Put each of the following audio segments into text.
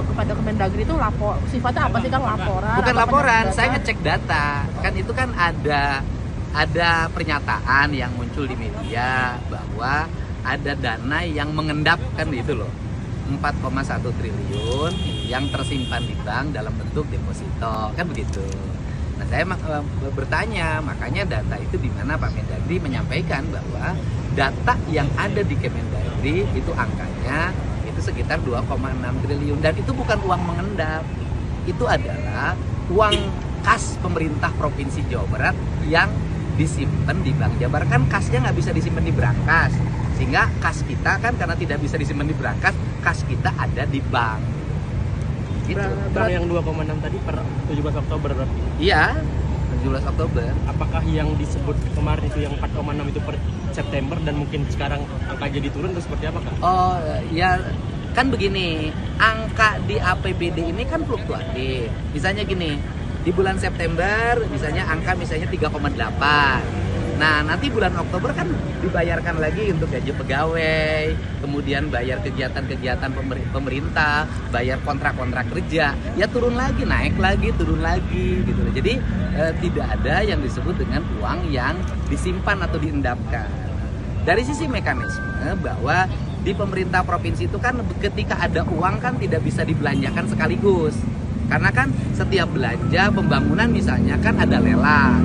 kepada Kemendagri itu sifatnya apa sih, kan laporan? Bukan laporan, saya ngecek data. Kan itu kan ada pernyataan yang muncul di media bahwa ada dana yang mengendap kan gitu loh. 4,1 triliun yang tersimpan di bank dalam bentuk deposito, kan begitu. Nah, saya bertanya, makanya data itu di mana Pak Mendagri menyampaikan bahwa data yang ada di Kemendagri itu angkanya itu sekitar 2,6 triliun dan itu bukan uang mengendap. Itu adalah uang kas pemerintah Provinsi Jawa Barat yang disimpan di Bank Jabar. Kan kasnya nggak bisa disimpan di brankas, sehingga kas kita kan karena tidak bisa disimpan di brankas, kas kita ada di bank gitu. Bang, yang 2,6 tadi per 17 Oktober berarti? Iya, 17 Oktober. Apakah yang disebut kemarin itu yang 4,6 itu per September dan mungkin sekarang angka jadi turun atau seperti apa, Kak? Oh ya, kan begini, angka di APBD ini kan fluktuatif. Misalnya gini, di bulan September misalnya angka misalnya 3,8. Nah, nanti bulan Oktober kan dibayarkan lagi untuk gaji pegawai, kemudian bayar kegiatan-kegiatan pemerintah, bayar kontrak-kontrak kerja, ya turun lagi, naik lagi, turun lagi gitu loh. Jadi tidak ada yang disebut dengan uang yang disimpan atau diendapkan. Dari sisi mekanisme bahwa di pemerintah provinsi itu kan ketika ada uang kan tidak bisa dibelanjakan sekaligus. Karena kan setiap belanja pembangunan misalnya kan ada lelang.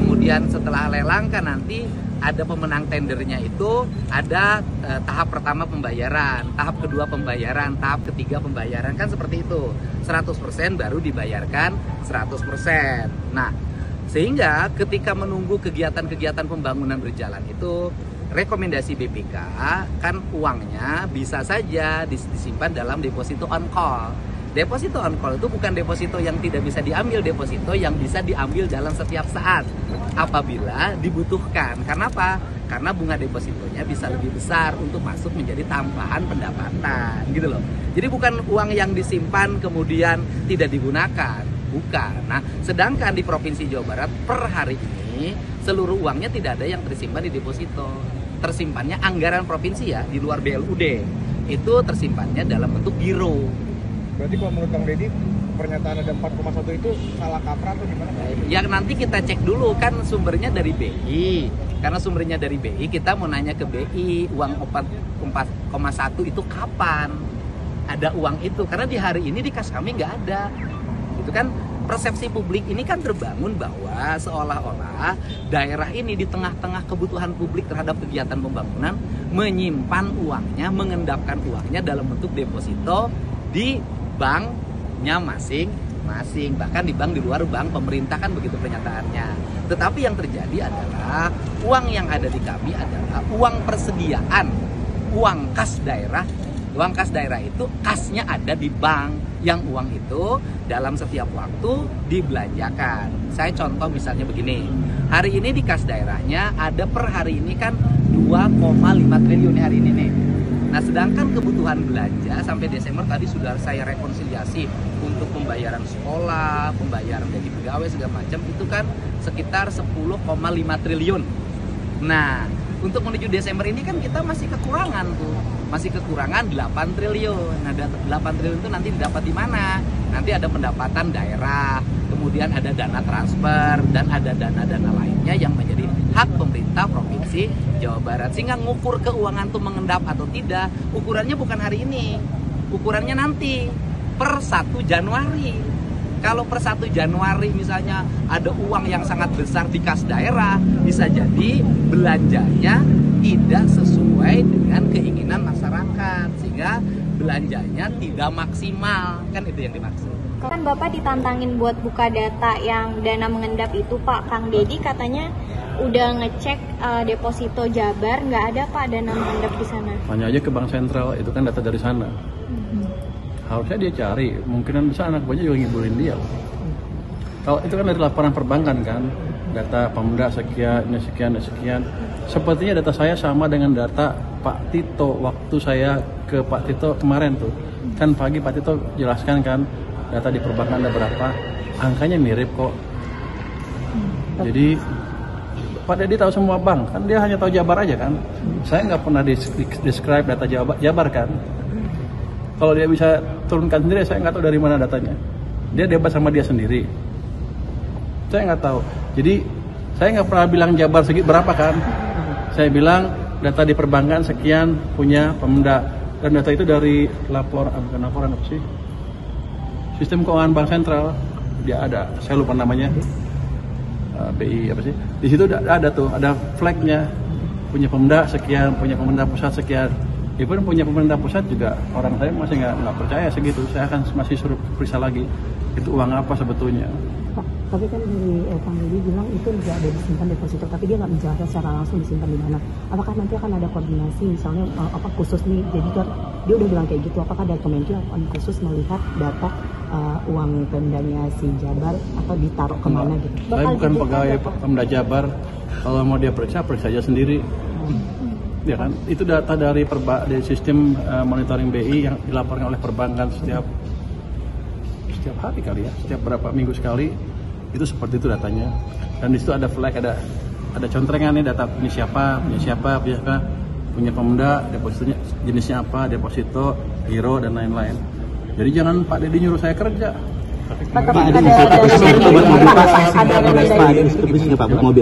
Kemudian setelah lelang kan nanti ada pemenang tendernya itu ada tahap pertama pembayaran, tahap kedua pembayaran, tahap ketiga pembayaran, kan seperti itu. 100% baru dibayarkan 100%. Nah, sehingga ketika menunggu kegiatan-kegiatan pembangunan berjalan itu rekomendasi BPK kan uangnya bisa saja disimpan dalam deposito on call. Deposito on call itu bukan deposito yang tidak bisa diambil, deposito yang bisa diambil dalam setiap saat apabila dibutuhkan. Karena apa? Karena bunga depositonya bisa lebih besar untuk masuk menjadi tambahan pendapatan gitu loh. Jadi bukan uang yang disimpan kemudian tidak digunakan, bukan. Nah, sedangkan di Provinsi Jawa Barat per hari ini seluruh uangnya tidak ada yang tersimpan di deposito. Tersimpannya anggaran provinsi ya, di luar BLUD. Itu tersimpannya dalam bentuk giro. Berarti kalau menurut Bang Deddy pernyataan ada 4,1 itu salah kaprah atau gimana? Ya nanti kita cek dulu, kan sumbernya dari BI. Karena sumbernya dari BI, kita mau nanya ke BI uang 4,1 itu kapan ada uang itu? Karena di hari ini di kas kami nggak ada. Itu kan persepsi publik ini kan terbangun bahwa seolah-olah daerah ini di tengah-tengah kebutuhan publik terhadap kegiatan pembangunan menyimpan uangnya, mengendapkan uangnya dalam bentuk deposito di banknya masing-masing, bahkan di bank di luar bank pemerintah, kan begitu pernyataannya. Tetapi yang terjadi adalah uang yang ada di kami adalah uang persediaan, uang kas daerah. Uang kas daerah itu kasnya ada di bank, yang uang itu dalam setiap waktu dibelanjakan. Saya contoh misalnya begini, hari ini di kas daerahnya ada per hari ini kan 2,5 triliun hari ini nih. Nah, sedangkan kebutuhan belanja sampai Desember tadi sudah saya rekonsiliasi untuk pembayaran sekolah, pembayaran gaji pegawai segala macam itu kan sekitar 10,5 triliun. Nah, untuk menuju Desember ini kan kita masih kekurangan tuh. Masih kekurangan 8 triliun. Nah, 8 triliun itu nanti didapat di mana? Nanti ada pendapatan daerah, kemudian ada dana transfer dan ada dana-dana lainnya yang menjadi hak pemerintah Provinsi Jawa Barat. Sehingga ngukur keuangan itu mengendap atau tidak, ukurannya bukan hari ini, ukurannya nanti per 1 Januari. Kalau per 1 Januari misalnya ada uang yang sangat besar di kas daerah, bisa jadi belanjanya tidak sesuai dengan keinginan masyarakat, sehingga belanjanya tidak maksimal, kan itu yang dimaksud. Kan Bapak ditantangin buat buka data yang dana mengendap itu, Pak. Kang Deddy katanya udah ngecek deposito Jabar, nggak ada Pak dana mengendap di sana. Tanya aja ke Bank Sentral, itu kan data dari sana. Harusnya dia cari, mungkinan bisa anak buahnya juga ngibulin dia. Kalau itu kan dari laporan perbankan kan, data Pemda sekian, sekian, sekian. Sepertinya data saya sama dengan data Pak Tito waktu saya ke Pak Tito kemarin tuh. Kan pagi Pak Tito jelaskan kan, data di perbankan ada berapa, angkanya mirip kok. Jadi Pak Deddy tahu semua bank, kan dia hanya tahu Jabar aja kan. Saya nggak pernah describe data Jabar kan. Kalau dia bisa turunkan sendiri, saya nggak tahu dari mana datanya. Dia debat sama dia sendiri, saya nggak tahu. Jadi saya nggak pernah bilang Jabar segi berapa kan. Saya bilang data di perbankan sekian punya Pemda, dan data itu dari bukan laporan apa sih? Sistem Keuangan Bank Sentral. Dia ada, saya lupa namanya, BI apa sih? Di situ ada tuh, ada flagnya, punya Pemda sekian, punya pemerintah pusat sekian. Even punya pemerintah pusat juga orang saya masih nggak percaya segitu. Saya akan masih suruh periksa lagi itu uang apa sebetulnya. Pak, tapi kan dari Kang Deddy bilang itu nggak ada disimpan deposito, tapi dia nggak menjelaskan secara langsung disimpan di mana. Apakah nanti akan ada koordinasi, misalnya apa khusus nih? Jadi kan dia udah bilang kayak gitu. Apakah ada Kemenkyu akan khusus melihat data uang Pemdanya si Jabar atau ditaruh kemana gitu? Saya bukan pegawai Pemda Jabar. Kalau mau dia periksa aja sendiri. Ya kan, itu data dari sistem monitoring BI yang dilaporkan oleh perbankan setiap hari kali ya, setiap berapa minggu sekali, itu seperti itu datanya. Dan di situ ada flag, ada contrengan nih data punya siapa, punya Pemda, depositonya jenisnya apa, deposito, giro dan lain-lain. Jadi jangan Pak Deddy nyuruh saya kerja.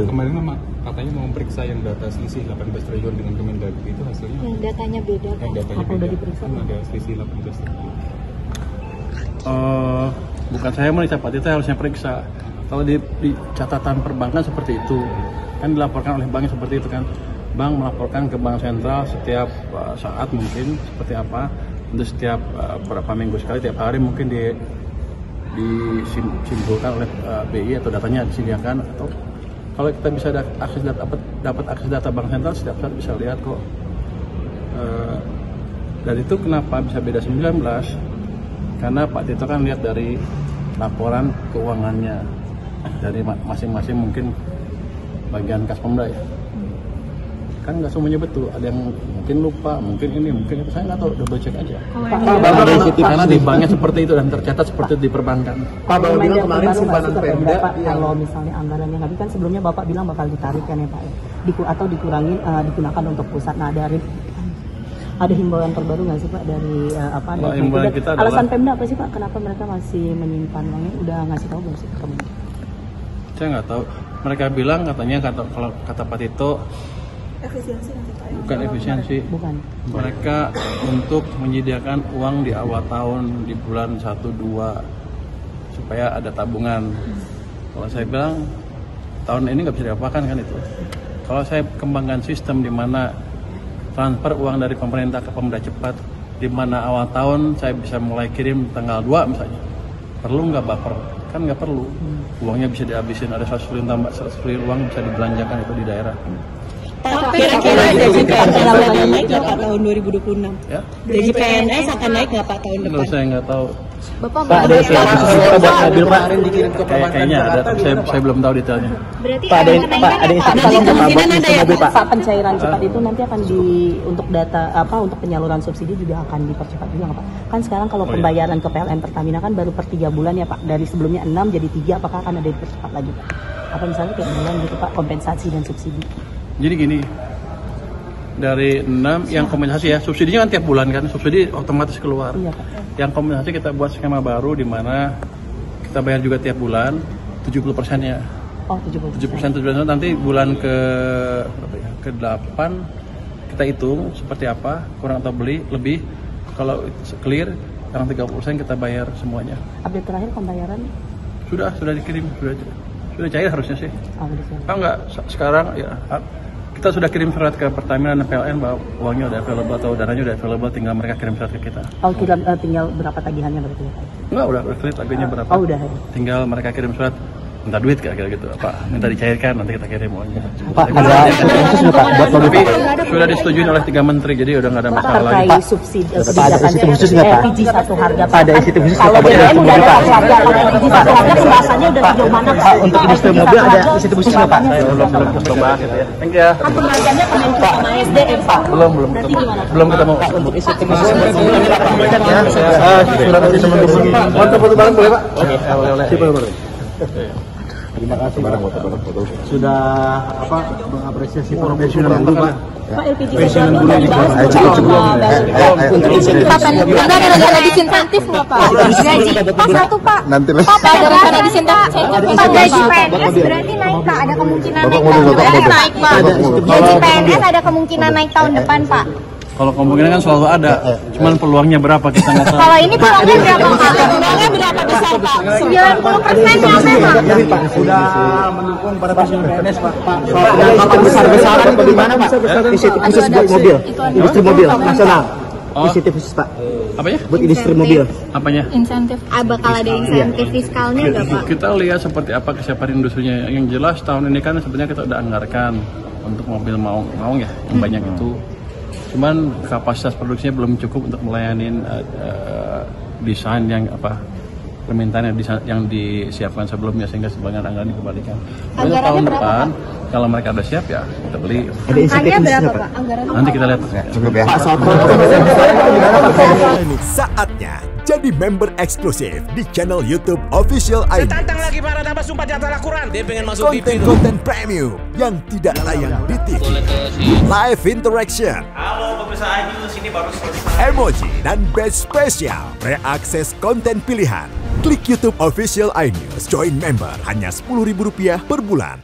Kemarin memang katanya mau periksa yang data selisih 18 triliun dengan Kemendagri, itu hasilnya Datanya beda. datanya beda. Ada selisih 18 triliun. Bukan saya meriksa, Pak Tito harusnya periksa. Kalau di catatan perbankan seperti itu, kan dilaporkan oleh banknya seperti itu kan. Bank melaporkan ke Bank Sentral setiap saat mungkin seperti apa, untuk setiap berapa minggu sekali, tiap hari mungkin disimpulkan oleh BI atau datanya disediakan. Atau kalau kita bisa dapat akses data Bank Sentral setiap saat bisa lihat kok. Dan itu kenapa bisa beda 19? Karena Pak Tito kan lihat dari laporan keuangannya dari masing-masing mungkin bagian kas Pemda ya. Kan nggak semuanya betul, ada yang mungkin lupa, mungkin ini, mungkin itu, saya nggak tahu, double check aja. Karena di banknya seperti itu dan tercatat seperti itu di perbankan. Pak Bapak bilang kemarin simpanan Pemda kalau misalnya anggarannya nggak, kan sebelumnya Bapak bilang bakal ditarik kan ya Pak ya, atau dikurangin digunakan untuk pusat. Nah ada himbauan terbaru nggak sih Pak dari himbauan kita adalah, alasan Pemda apa sih Pak? Kenapa mereka masih menyimpan uangnya? Udah ngasih tahu belum sih ke Kementerian? Saya nggak tahu. Mereka bilang katanya kalau kata Pak Tito Efisiensi nanti Pak. Bukan efisiensi. Bukan. Mereka untuk menyediakan uang di awal tahun di bulan 1-2 supaya ada tabungan. Kalau saya bilang tahun ini nggak bisa diapakan kan itu. Kalau saya kembangkan sistem di mana transfer uang dari pemerintah ke Pemda cepat, di mana awal tahun saya bisa mulai kirim tanggal 2 misalnya. Perlu nggak buffer? Kan nggak perlu. Uangnya bisa dihabisin, ada 100 triliun tambah 100 triliun uang bisa dibelanjakan itu di daerah. Kira-kira gaji PNS akan naik nggak Pak tahun 2026? Ya? Gaji PNS akan naik nggak Pak tahun depan? Saya nggak tahu. Bapak Ada buat mobil Pak dikirim ke kayaknya ada, tapi saya belum tahu detailnya. berarti Pak, ada kemungkinan ada ya Pak, pencairan cepat itu nanti akan untuk data untuk penyaluran subsidi juga akan dipercepat juga nggak Pak? Kan sekarang kalau pembayaran ke PLN Pertamina kan baru per 3 bulan ya Pak, dari sebelumnya 6 jadi 3, apakah akan ada dipercepat lagi Pak? Apa misalnya tiap bulan gitu Pak, kompensasi dan subsidi? Jadi gini, dari 6 yang kompensasi ya, subsidinya kan tiap bulan kan, subsidi otomatis keluar. Iya, Pak. Yang kompensasi kita buat skema baru di mana kita bayar juga tiap bulan 70%-nya. Oh, 70%. 70% nanti bulan ke-8 kita hitung seperti apa, kurang atau lebih. Kalau clear, yang 30% kita bayar semuanya. Update terakhir pembayaran? Sudah dikirim, sudah cair harusnya sih. Enggak, sekarang ya kita sudah kirim surat ke Pertamina dan PLN bahwa uangnya udah available atau dananya udah available, tinggal mereka kirim surat ke kita. Oh, tinggal berapa tagihannya berarti ya Pak? Enggak, udah clear tagihannya berapa. Oh, udah. Tinggal mereka kirim surat, minta duit kira-kira gitu, minta dicairkan, nanti kita kirim uangnya. Pak, ada khusus nggak Pak buat mobil Pak? Sudah disetujui oleh 3 menteri, jadi udah nggak ada masalah lagi. Terkait subsidi, ada sistem khusus nggak Pak? LPG 1 harga. Pak, ada sistem khusus Kalau nggak Pak? BBM udah ada harga, LPG 1 harga pembahasannya udah sejauh mana Pak? Untuk industri mobil ada sistem khusus nggak Pak? Belum bahas itu ya. Thank you. Kan pembagiannya Kementerian sama SDM Pak. Belum ketemu. Pak, untuk sistem khusus ya, sudah kasih teman-teman. Foto bareng boleh Pak? Boleh. Terima kasih sudah mengapresiasi profesional dulu Pak. Pak LPG Pak, ada disinsentif nggak Pak? Gaji Pak satu Pak. Nanti lah. Pak, ada rencana disinsentif Pak, gaji PNS berarti naik Pak, ada kemungkinan naik tahun depan naik Pak. Gaji PNS ada kemungkinan naik tahun depan Pak. Kalau kemungkinan kan selalu ada, cuman peluangnya berapa kita nggak tahu. Kalau ini peluangnya berapa Pak? Peluangnya berapa besar Pak? 90% ya memang. Pak sudah mendukung para pasien PNS Pak. Soal penangkapan besar-besaran bagaimana Pak? Inisiatif khusus buat mobil, industri mobil nasional. Inisiatif khusus Pak. Apa ya? Buat industri mobil. Apanya? Insentif, bakal ada insentif fiskalnya nggak Pak? Kita lihat seperti apa kesiapan industrinya. Yang jelas tahun ini kan sebenarnya kita udah anggarkan untuk mobil maung ya, yang banyak itu. Cuman kapasitas produksinya belum cukup untuk melayani desain yang permintaan yang disiapkan sebelumnya, sehingga sebagian anggaran dikembalikan. Untuk tahun depan kalau mereka ada siap ya kita beli. Ada insentif berapa Pak? Pak? Anggaran Nanti kita lihat. Cukup ya. Saatnya jadi member eksklusif di channel YouTube Official ID. Tantang lagi para nama sumpah di atas Al-Quran. Dia pengen masuk TV. Konten premium yang tidak tayang di TV. Live interaction. Halo pemirsa Ayu, sini baru selesai. Emoji dan badge spesial. Reakses konten pilihan. Klik YouTube Official iNews. Join member hanya Rp10.000 per bulan.